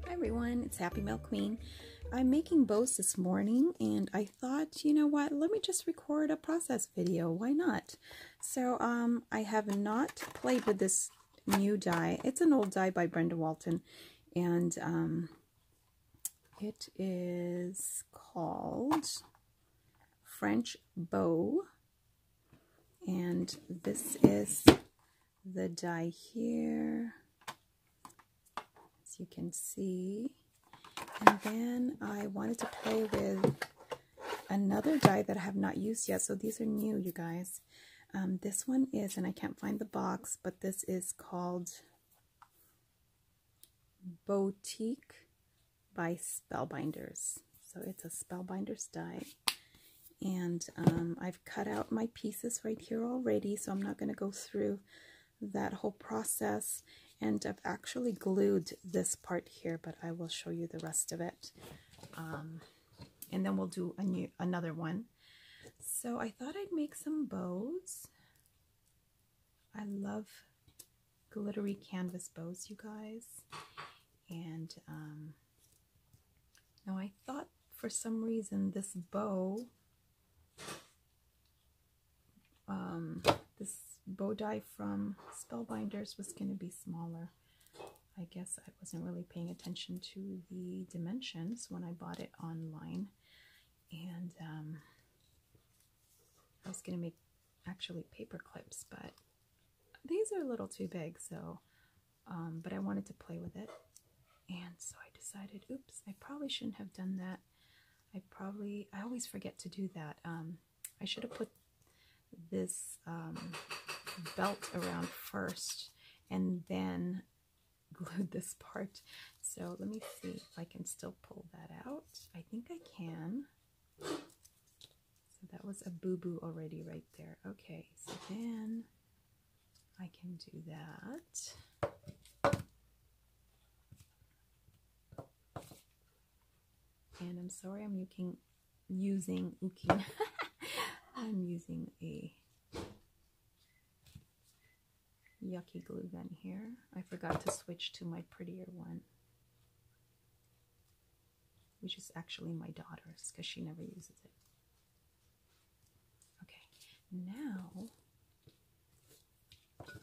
Everyone, it's Happy Mail Queen. I'm making bows this morning and I thought, you know what, let me just record a process video. Why not? So I have not played with this new die. It's an old die by Brenda Walton, and it is called French Bow, and this is the die here, as you can see. And then I wanted to play with another die that I have not used yet. So these are new, you guys. This one is, and I can't find the box, but this is called Boutique by Spellbinders. So it's a Spellbinders die. And I've cut out my pieces right here already, so I'm not going to go through that whole process. And I've actually glued this part here, but I will show you the rest of it. And then we'll do another one. So I thought I'd make some bows. I love glittery canvas bows, you guys. And now I thought for some reason this bow, this bow die from Spellbinders was going to be smaller. I guess I wasn't really paying attention to the dimensions when I bought it online. And I was going to make actually paper clips, but these are a little too big, so but I wanted to play with it. And so I decided, oops, I probably shouldn't have done that. I always forget to do that. I should have put this belt around first and then glued this part. So let me see if I can still pull that out. I think I can. So that was a boo-boo already right there. Okay, so then I can do that. And I'm sorry I'm using I'm using a yucky glue gun here. I forgot to switch to my prettier one, which is actually my daughter's because she never uses it. Okay, now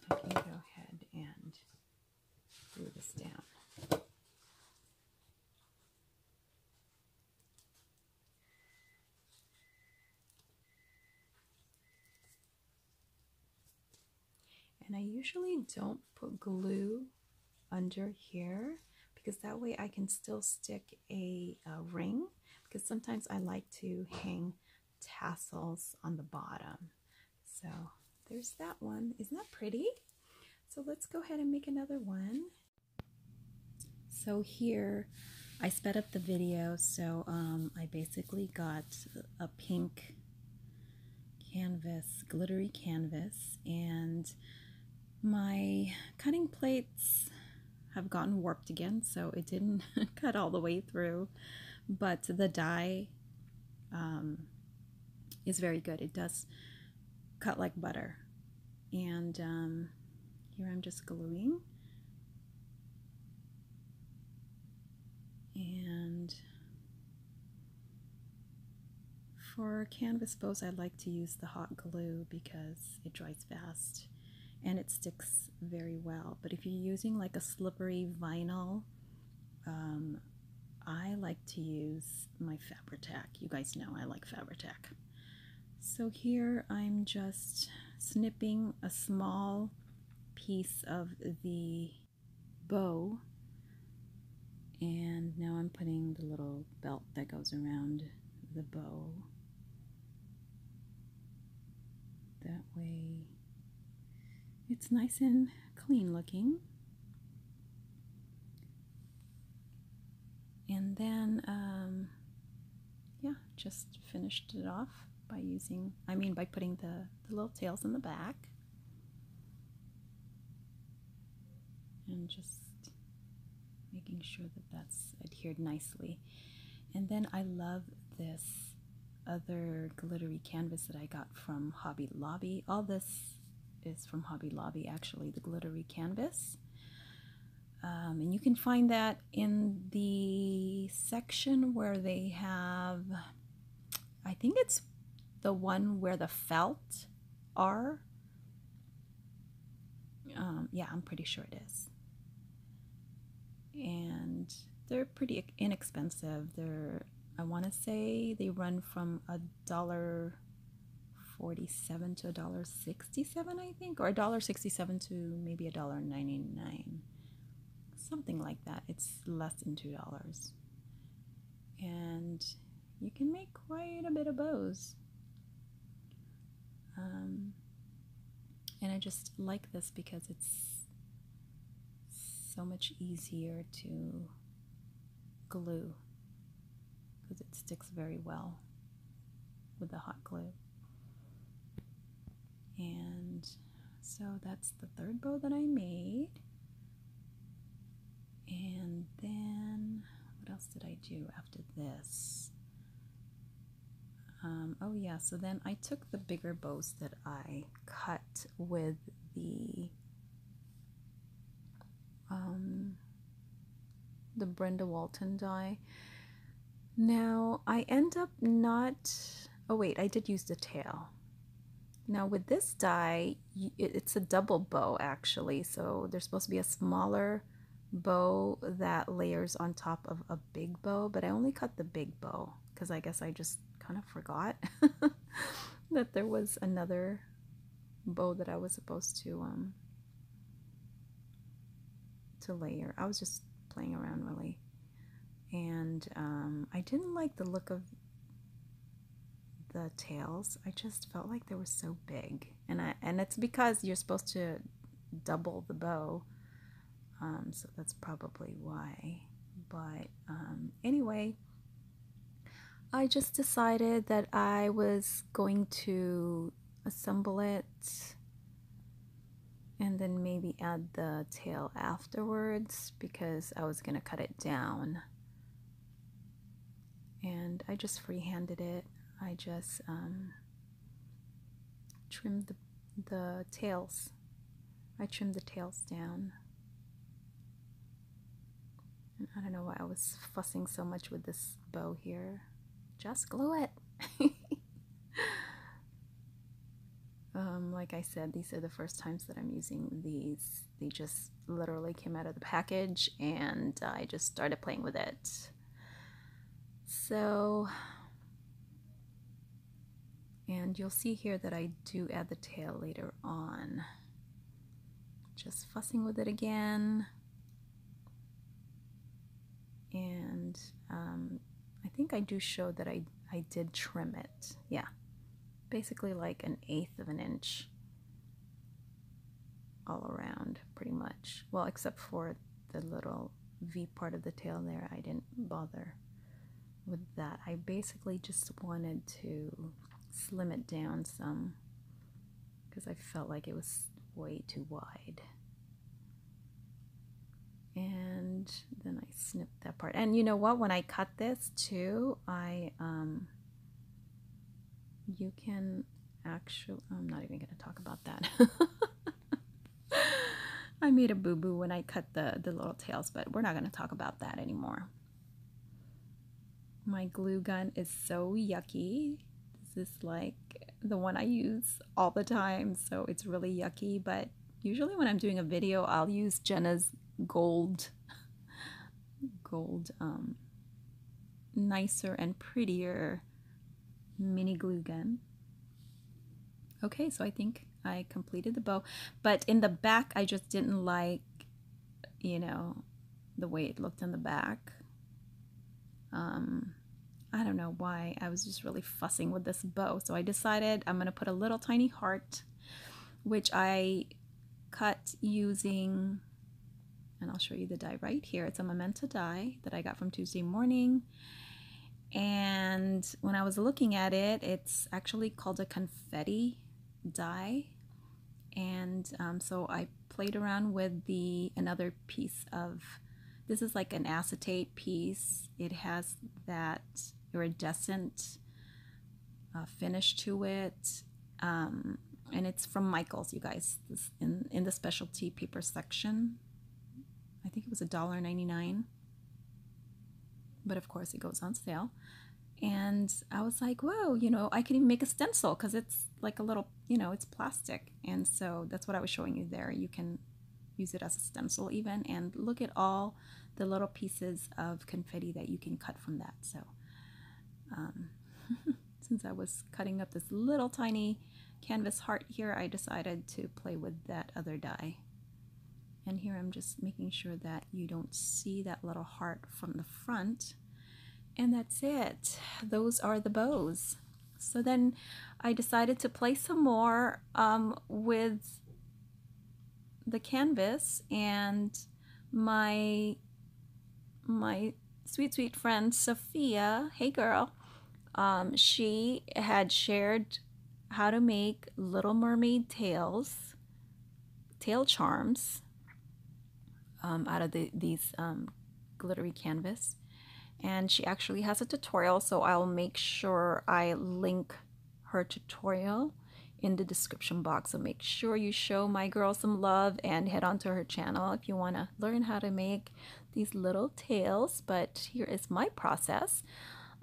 I can go ahead and glue this down. And I usually don't put glue under here because that way I can still stick a ring, because sometimes I like to hang tassels on the bottom. So there's that one. Isn't that pretty? So let's go ahead and make another one. So here I sped up the video, so I basically got a pink canvas, glittery canvas, and my cutting plates have gotten warped again, so it didn't cut all the way through, but the die is very good. It does cut like butter. And here I'm just gluing, and for canvas bows I like to use the hot glue because it dries fast and it sticks very well. But if you're using like a slippery vinyl, I like to use my Fabri-Tac. You guys know I like Fabri-Tac. So here I'm just snipping a small piece of the bow, and now I'm putting the little belt that goes around the bow. That way it's nice and clean looking. And then, yeah, just finished it off by by putting the little tails in the back. And just making sure that that's adhered nicely. And then I love this other glittery canvas that I got from Hobby Lobby. All this is from Hobby Lobby, actually, the glittery canvas. And you can find that in the section where they have, I think it's the one where the felt are. Yeah, I'm pretty sure it is. And they're pretty inexpensive. They're, I want to say they run from $1.47 to $1.67, I think, or $1.67 to maybe $1.99, something like that. It's less than $2, and you can make quite a bit of bows. And I just like this because it's so much easier to glue, because it sticks very well with the hot glue. And so that's the third bow that I made. And then what else did I do after this? Oh yeah, so then I took the bigger bows that I cut with the Brenda Walton die. Now I end up not, oh wait, I did use the tail. Now with this die, it's a double bow actually, so there's supposed to be a smaller bow that layers on top of a big bow, but I only cut the big bow because I guess I just kind of forgot that there was another bow that I was supposed to layer. I was just playing around really, and I didn't like the look of the tails. I just felt like they were so big, and it's because you're supposed to double the bow, so that's probably why. But anyway, I just decided that I was going to assemble it and then maybe add the tail afterwards, because I was gonna cut it down. And I just freehanded it. I just trimmed the tails. I trimmed the tails down. And I don't know why I was fussing so much with this bow here. Just glue it. Like I said, these are the first times that I'm using these. They just literally came out of the package and I just started playing with it. So, and you'll see here that I do add the tail later on. Just fussing with it again. And I think I do show that I did trim it. Yeah, basically like 1/8 of an inch all around, pretty much. Well, except for the little V part of the tail there, I didn't bother with that. I basically just wanted to slim it down some because I felt like it was way too wide. And then I snipped that part. And you know what? When I cut this too, you can actually, I'm not even going to talk about that. I made a boo-boo when I cut the little tails, but we're not going to talk about that anymore. My glue gun is so yucky. This is like the one I use all the time, so it's really yucky. But usually when I'm doing a video, I'll use Jenna's gold, nicer and prettier mini glue gun. Okay, so I think I completed the bow, but in the back I just didn't like, you know, the way it looked in the back. I don't know why. I was just really fussing with this bow, so I decided I'm gonna put a little tiny heart, which I cut using, and I'll show you the die right here. It's a Memento die that I got from Tuesday Morning. And when I was looking at it, it's actually called a confetti die. And so I played around with another piece of, this is like an acetate piece. It has that iridescent finish to it. And it's from Michael's, you guys, this in the specialty paper section. I think it was $1.99, but of course it goes on sale. And I was like, whoa, you know, I can even make a stencil because it's like a little, you know, it's plastic. And so that's what I was showing you there. You can use it as a stencil even, and look at all the little pieces of confetti that you can cut from that. So since I was cutting up this little tiny canvas heart here, I decided to play with that other die. And here I'm just making sure that you don't see that little heart from the front. And that's it. Those are the bows. So then I decided to play some more with the canvas, and my sweet friend Sophia, hey girl, she had shared how to make Little Mermaid tail charms out of these glittery canvas. And she actually has a tutorial, so I'll make sure I link her tutorial in the description box. So make sure you show my girl some love and head on to her channel if you want to learn how to make these little tails. But here is my process.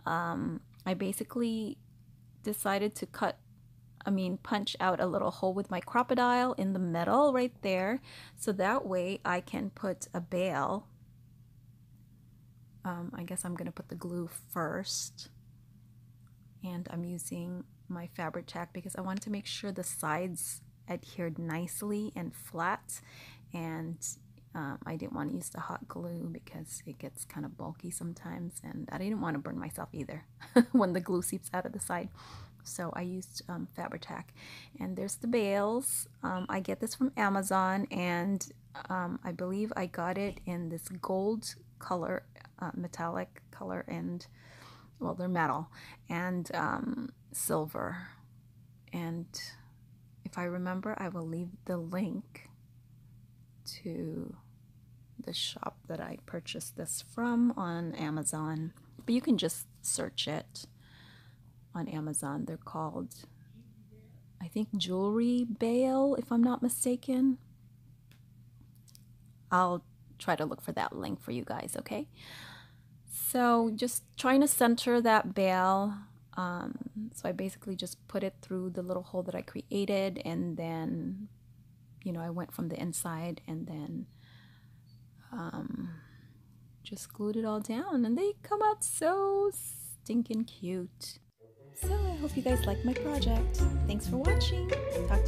I basically decided to punch out a little hole with my crocodile in the middle right there, so that way I can put a bail. I guess I'm going to put the glue first, and I'm using my fabric tack because I wanted to make sure the sides adhered nicely and flat, and I didn't want to use the hot glue because it gets kind of bulky sometimes, and I didn't want to burn myself either when the glue seeps out of the side. So I used fabric tack. And there's the bails. I get this from Amazon, and I believe I got it in this gold color, metallic color, and well, they're metal, and silver. And if I remember, I will leave the link to the shop that I purchased this from on Amazon, but you can just search it on Amazon. They're called, I think, Jewelry Bail, if I'm not mistaken. I'll try to look for that link for you guys, okay? So just trying to center that bail. So I basically just put it through the little hole that I created, and then, you know, I went from the inside, and then just glued it all down, and they come out so stinking cute. So I hope you guys like my project. Thanks for watching. Talk